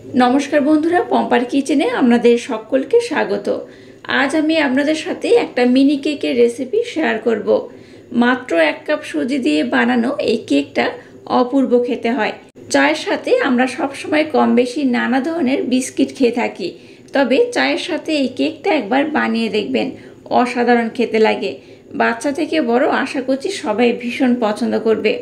নমস্কার বন্ধুরা, পম্পার কিচেনে আপনাদের সকলকে স্বাগত। আজ আমি আপনাদের সাথে একটা মিনি কেকের রেসিপি শেয়ার করব। মাত্র 1 কাপ সুজি দিয়ে বানানো এই কেকটা অপূর্ব খেতে হয়। চায়ের সাথে আমরা সবসময় কম বেশি নানা ধরনের বিস্কিট খেয়ে থাকি, তবে চায়ের সাথে এই কেকটা একবার বানিয়ে দেখবেন, অসাধারণ খেতে লাগে। বাচ্চা থেকে বড় আশা করছি সবাই ভীষণ পছন্দ করবে।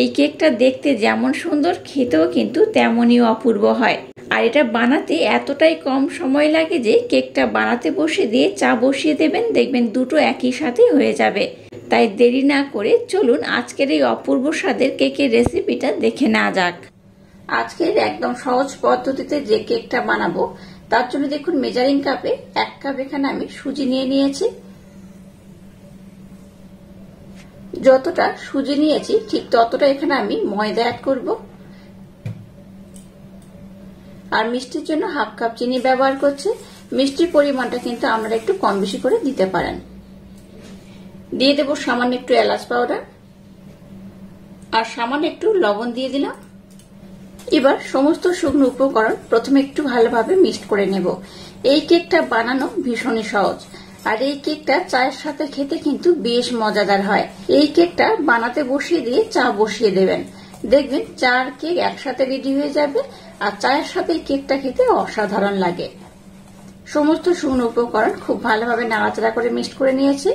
এই কেকটা দেখতে যেমন সুন্দর, খেতেও কিন্তু তেমনই অপূর্ব হয়। আর এটা বানাতে এতটাই কম সময় লাগে যে কেকটা বানাতে বসিয়ে দিয়ে চা বসিয়ে দেবেন, দেখবেন দুটো একই সাথে হয়ে যাবে। তাই দেরি না করে চলুন আজকের এই অপূর্ব স্বাদের কেকের রেসিপিটা দেখে নেওয়া যাক। আজকের একদম সহজ পদ্ধতিতে যে কেকটা বানাবো তার জন্য দেখুন মেজারিং কাপে 1 কাপ এখানে আমি সুজি নিয়ে নিয়েছি। যতটা সুজি নিয়েছি ঠিক ততটা এখানে আমি ময়দা অ্যাড করব। আর মিষ্টির জন্য 1/2 কাপ চিনি ব্যবহার করছি। মিষ্টির পরিমাণটা কিন্তু আপনারা একটু কম বেশি করে দিতে পারেন। দিয়ে দেব সামান্য একটু এলাচ পাউডার আর সামান্য একটু লবণ দিয়ে দিলাম। এবার সমস্ত শুকনো উপকরণ প্রথমে একটু ভালোভাবে মিক্সড করে নেব। এই কেকটা বানানো ভীষণই সহজ, আর এই কেকটা চায়ের সাথে খেতে কিন্তু বেশ মজাদার হয়। এই কেকটা বানাতে বসিয়ে দিয়ে চা বসিয়ে দেবেন, দেখবেন চার কেক একসাথে রেডি হয়ে যাবে। আর চায়ের সাথে এই কেকটা খেতে অসাধারণ লাগে। সমস্ত শুকনো উপকরণ খুব ভালোভাবে নাড়াচাড়া করে মিক্সড করে নিয়েছি।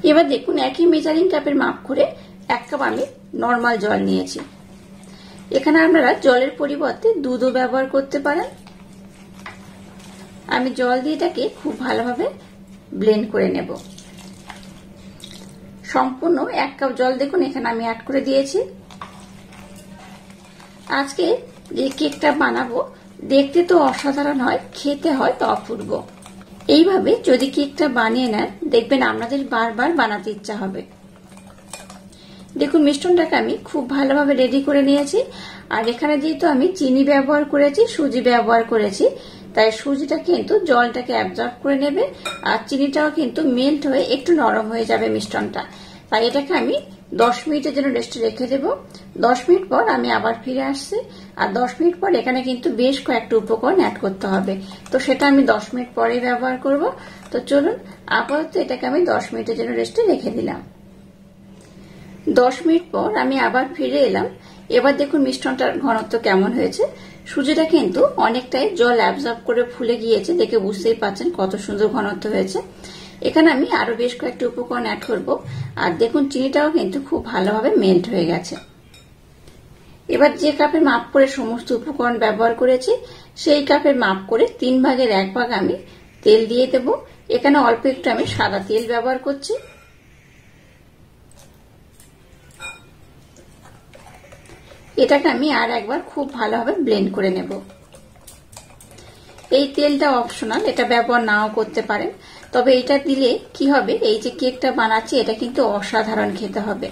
এবার দেখুন একই মেজারিং কাপের মাপ করে 1 কাপ আমি নরমাল জল নিয়েছি। এখানে আপনারা জলের পরিবর্তে দুধও ব্যবহার করতে পারেন। আমি জল দিয়ে এটাকে খুব ভালোভাবে ব্লেন্ড করে নেব। সম্পূর্ণ 1 কাপ জল দেখুন এখানে আমি অ্যাড করে দিয়েছি। আজকে যে কেকটা বানাবো দেখতে তো অসাধারণ হয়, খেতে হয় তো অপূর্ব। এইভাবে যদি কেকটা বানিয়ে নেন দেখবেন আপনাদের বারবার বানাতে ইচ্ছা হবে। দেখুন মিশ্রণটাকে আমি খুব ভালোভাবে রেডি করে নিয়েছি। আর এখানে যেহেতু আমি চিনি ব্যবহার করেছি, সুজি ব্যবহার করেছি, তাই সুজিটা কিন্তু জলটাকে অ্যাবজর্ব করে নেবে আর চিনিটাও কিন্তু মেল্ট হয়ে একটু নরম হয়ে যাবে মিশ্রণটা। তাই এটাকে আমি 10 মিনিটের জন্য রেস্টে রেখে দেব। 10 মিনিট পর আমি আবার ফিরে আসছি। আর 10 মিনিট পর এখানে কিন্তু বেশ কয়েকটা উপকরণ অ্যাড করতে হবে, তো সেটা আমি 10 মিনিট পরে ব্যবহার করব। তো চলুন আপাতত এটাকে আমি 10 মিনিটের জন্য রেস্টে রেখে দিলাম। 10 মিনিট পর আমি আবার ফিরে এলাম। এবার দেখুন মিশ্রণটার ঘনত্ব কেমন হয়েছে। সুজিটা কিন্তু অনেকটাই জল অ্যাবজর্ব করে ফুলে গিয়েছে, দেখে বুঝতেই পারছেন কত সুন্দর ঘনত্ব হয়েছে। এখানে আমি আরো বেশ কয়েকটা উপকরণ অ্যাড করব। আর দেখুন চিনিটাও কিন্তু খুব ভালোভাবে মেল্ট হয়ে গেছে। এবার যে কাপের মাপ করে সমস্ত উপকরণ ব্যবহার করেছি সেই কাপের মাপ করে 3 ভাগের 1 ভাগ আমি তেল দিয়ে দেব। এখানে অল্প একটু আমি সাদা তেল ব্যবহার করছি। এটাকে আমি আর একবার খুব ভালোভাবে ব্লেন্ড করে নেব। এই তেলটা অপশনাল, এটা ব্যবহার নাও করতে পারেন, তবে এটা দিলে কি হবে, এই যে কেকটা বানাচ্ছি এটা কিন্তু অসাধারণ খেতে হবে।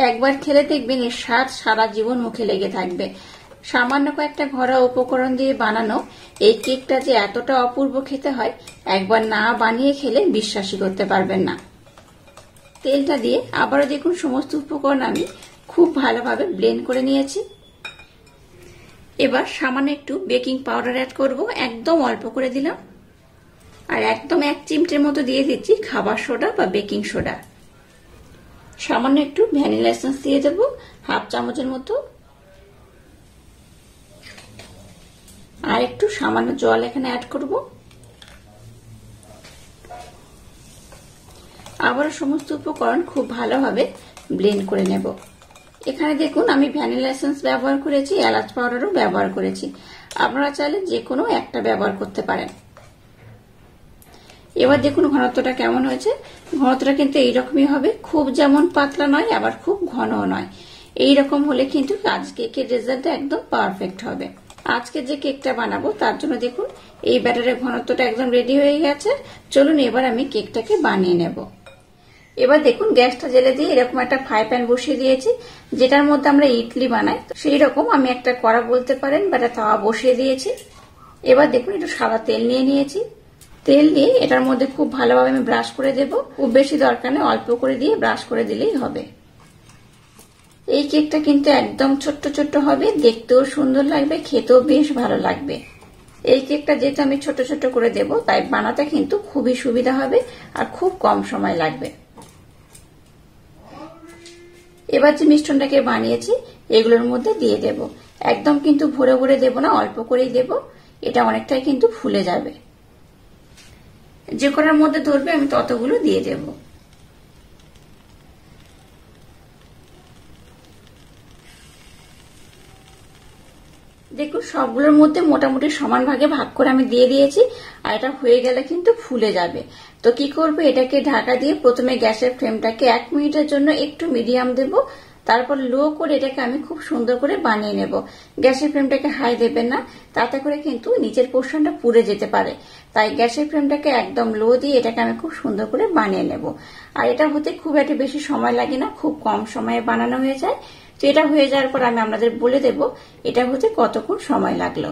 একবার খেলে দেখবেন এর স্বাদ সারা জীবন মুখে লেগে থাকবে। সামান্য কয়েকটা ঘরোয়া উপকরণ দিয়ে বানানো এই কেকটা যে এতটা অপূর্ব খেতে হয়, একবার না বানিয়ে খেলে বিশ্বাসই করতে পারবেন না। তেলটা দিয়ে আবারও দেখুন সমস্ত উপকরণ আমি খুব ভালোভাবে ব্লেন্ড করে নিয়েছি। এবার সামান্য একটু বেকিং পাউডার অ্যাড করব, একদম অল্প করে দিলাম। আর একদম 1 চিমটের মতো দিয়ে দিচ্ছি খাবার সোডা বা বেকিং সোডা। সামান্য একটু ভ্যানিলা এসেন্স দিয়ে দেব 1/2 চামচের মতো। আর একটু সামান্য জল এখানে অ্যাড করব। আবার সমস্ত উপকরণ খুব ভালোভাবে ব্লেন্ড করে নেব। এখানে দেখুন আমি ভ্যানিলা এসেন্স ব্যবহার করেছি, এলাচ পাউডারও ব্যবহার করেছি। আপনারা চাইলে যে কোনো একটা ব্যবহার করতে পারেন। এবার দেখুন ঘনত্বটা কেমন হয়েছে। ঘনত্বটা কিন্তু এইরকমই হবে, খুব যেমন পাতলা নয় আবার খুব ঘনও নয়। এইরকম হলে কিন্তু আজ কেকের রেজাল্টটা একদম পারফেক্ট হবে। আজকে যে কেকটা বানাবো তার জন্য দেখুন এই ব্যাটারের ঘনত্বটা একদম রেডি হয়ে গেছে। চলুন এবার আমি কেকটাকে বানিয়ে নেব। এবার দেখুন গ্যাসটা জ্বেলে দিয়ে এরকম একটা ফ্রাই প্যান বসিয়ে দিয়েছি, যেটার মধ্যে আমরা ইডলি বানাই সেই রকম আমি একটা কড়া বলতে পারেন বা একটা তাওয়া বসিয়ে দিয়েছি। এবার দেখুন একটু সাদা তেল নিয়ে নিয়েছি। তেল দিয়ে এটার মধ্যে খুব ভালোভাবে আমি ব্রাশ করে দেব। খুব বেশি দরকার নেই, অল্প করে দিয়ে ব্রাশ করে দিলেই হবে। এই কেকটা কিন্তু একদম ছোট্ট ছোট্ট হবে, দেখতেও সুন্দর লাগবে, খেতেও বেশ ভালো লাগবে। এই কেকটা যেহেতু আমি ছোট ছোট করে দেব, তাই বানাতে কিন্তু খুবই সুবিধা হবে আর খুব কম সময় লাগবে। এবার যে মিশ্রণটাকে বানিয়েছি এগুলোর মধ্যে দিয়ে দেব। একদম কিন্তু ভরে ভরে দেব না, অল্প করেই দেব, এটা অনেকটাই কিন্তু ফুলে যাবে। যে কটার মধ্যে ধরবে আমি ততগুলো দিয়ে দেব। দেখুন সবগুলোর মধ্যে মোটামুটি সমান ভাগে ভাগ করে আমি দিয়ে দিয়েছি, আর এটা হয়ে গেলে কিন্তু ফুলে যাবে। তো কি করব, এটাকে ঢাকা দিয়ে প্রথমে গ্যাসের ফ্লেমটাকে 1 মিনিটের জন্য একটু মিডিয়াম দেব, তারপর লো করে এটাকে আমি খুব সুন্দর করে বানিয়ে নেব। গ্যাসের ফ্লেমটাকে হাই দেবেন না, তাতে করে কিন্তু নিচের পোর্শনটা পুড়ে যেতে পারে। তাই গ্যাসের ফ্লেমটাকে একদম লো দিয়ে এটাকে আমি খুব সুন্দর করে বানিয়ে নেব। আর এটা হতে খুব একটা বেশি সময় লাগে না, খুব কম সময়ে বানানো হয়ে যায়। তো এটা হয়ে যাওয়ার পর আমি আপনাদের বলে দেব এটা হতে কতক্ষণ সময় লাগলো।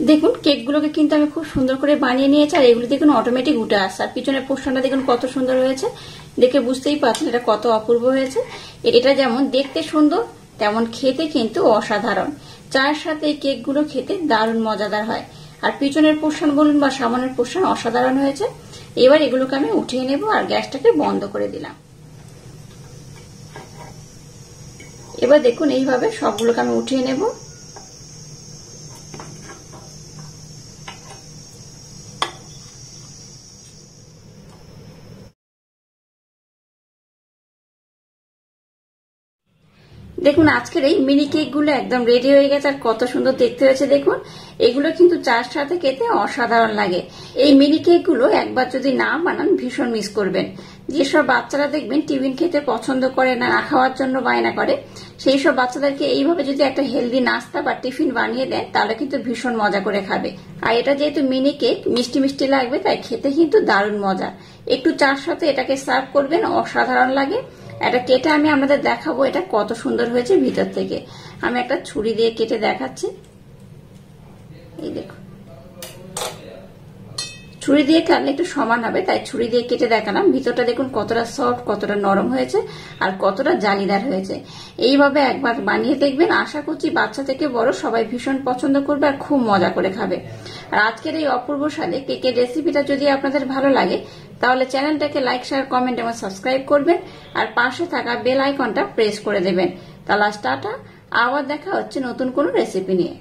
দেখুন কেকগুলোকে কিন্তু আমি খুব সুন্দর করে বানিয়ে নিয়েছি, আর এগুলো দেখুন অটোমেটিক উঠে আসছে। আর পিছনের পোর্শনটা দেখুন কত সুন্দর হয়েছে, দেখে বুঝতেই পারছেন এটা কত অপূর্ব হয়েছে। এটা যেমন দেখতে সুন্দর, তেমন খেতে কিন্তু অসাধারণ। চায়ের সাথে এই কেকগুলো খেতে দারুণ মজাদার হয়। আর পিছনের পোর্শন বলুন বা সামনের পোর্শন অসাধারণ হয়েছে। এবার এগুলোকে আমি উঠিয়ে নেব আর গ্যাসটাকে বন্ধ করে দিলাম। এবার দেখুন এইভাবে সবগুলোকে আমি উঠিয়ে নেব। দেখুন আজকের এই মিনি কেকগুলো একদম রেডি হয়ে গেছে, আর কত সুন্দর দেখতে হয়েছে দেখুন। এগুলো কিন্তু চার সাথে খেতে অসাধারণ লাগে। এই মিনি কেকগুলো একবার যদি না বানান ভীষণ মিস করবেন। যেসব বাচ্চারা দেখবেন টিফিন খেতে পছন্দ করে না, না খাওয়ার জন্য বায়না করে, সেই সব বাচ্চাদেরকে এইভাবে যদি একটা হেলদি নাস্তা বা টিফিন বানিয়ে দেয় তাহলে কিন্তু ভীষণ মজা করে খাবে। আর এটা যেহেতু মিনি কেক মিষ্টি মিষ্টি লাগবে, তাই খেতে কিন্তু দারুণ মজা। একটু চার সাথে এটাকে সার্ভ করবেন, অসাধারণ লাগে। এটা কেটে আমি আপনাদের দেখাবো এটা কত সুন্দর হয়েছে ভিতর থেকে। আমি একটা ছুরি দিয়ে কেটে দেখাচ্ছি। এই দেখো, ছুরি দিয়ে কাটলে একটু সমান হবে, তাই ছুরি দিয়ে কেটে দেখালাম। ভিতরটা দেখুন কতটা সফট, কতটা নরম হয়েছে, আর কতটা জালিদার হয়েছে। এইভাবে একবার বানিয়ে দেখবেন, আশা করছি বাচ্চা থেকে বড় সবাই ভীষণ পছন্দ করবে আর খুব মজা করে খাবে। আর আজকের এই অপূর্ব স্বাদে কেকের রেসিপিটা যদি আপনাদের ভালো লাগে তাহলে চ্যানেলটাকে লাইক, শেয়ার, কমেন্ট এবং সাবস্ক্রাইব করবেন, আর পাশে থাকা বেল আইকনটা প্রেস করে দেবেন। তাহলে টাটা, আবার দেখা হচ্ছে নতুন কোনো রেসিপি নিয়ে।